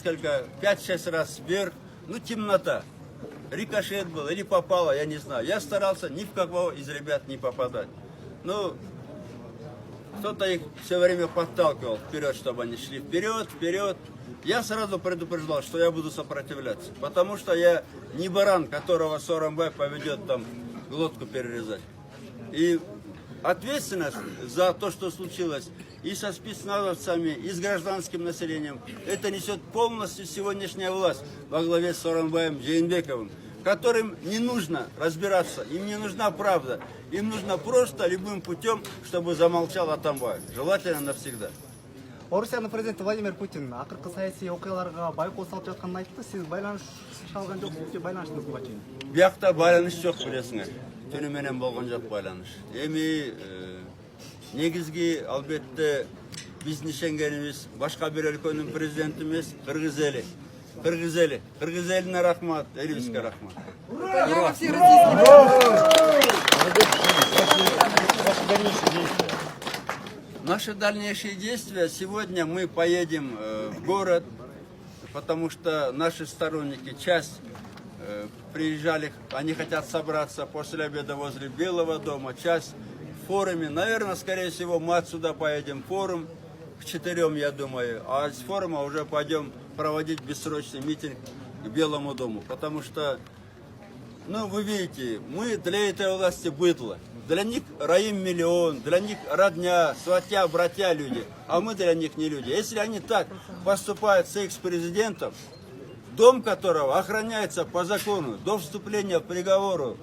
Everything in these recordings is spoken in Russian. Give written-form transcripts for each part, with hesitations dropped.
несколько, 5-6 раз вверх, ну темнота. Рикошет был или попало, я не знаю. Я старался ни в кого из ребят не попадать. Ну, кто-то их все время подталкивал вперед, чтобы они шли вперед, вперед. Я сразу предупреждал, что я буду сопротивляться, потому что я не баран, которого Сооронбай поведет там глотку перерезать. И ответственность за то, что случилось и со спецназовцами, и с гражданским населением, это несет полностью сегодняшняя власть во главе с Сооронбаем Жээнбековым, которым не нужно разбираться, им не нужна правда, им нужно просто любым путем, чтобы замолчал Атамбаев, желательно навсегда. Орусияның президенті Владимир Путин ақырғы саяси оқиғаларға байқау салып жатқанын айтты. Сіз байланыш шалған жоқсыз, байланыштыңыз бұға чейин? Бияқта байланыш жоқ, білесіңер. Түніменен болған жоқ байланыш. Эми негізгі албетте биздин ишенгенибиз башка бир өлкөнүн президенти эмес, Кыргыз эли. Кыргыз элине рахмат, элибизге рахмат. Ура! Все российские! Наши дальнейшие действия. Сегодня мы поедем в город, потому что наши сторонники, часть приезжали, они хотят собраться после обеда возле Белого дома, часть в форуме. Наверное, скорее всего, мы отсюда поедем в форум к 4, я думаю, а с форума уже пойдем проводить бессрочный митинг к Белому дому, потому что, ну, вы видите, мы для этой власти быдло. Для них Раим миллион, для них родня, сватья, братья люди, а мы для них не люди. Если они так поступают с экс-президентом, дом которого охраняется по закону до вступления в приговора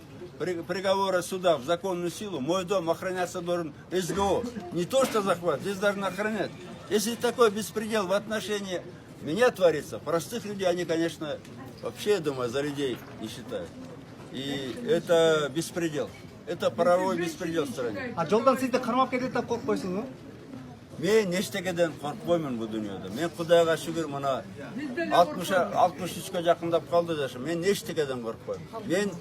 суда в законную силу, мой дом охраняться должен СГО. Не то что захват, здесь должны охранять. Если такой беспредел в отношении меня творится, простых людей они, конечно, вообще, я думаю, за людей не считают. И это беспредел. Это правовой беспредел в стране. А жолдан сізді қармап кетеді деп қорықпайсыз ба? Мен ештеңеден қорықпаймын бұл дүниеде. Мен Құдайға шүкір мына 63-ке жақындап қалды жашым. Мен ештеңеден қорықпаймын. Мен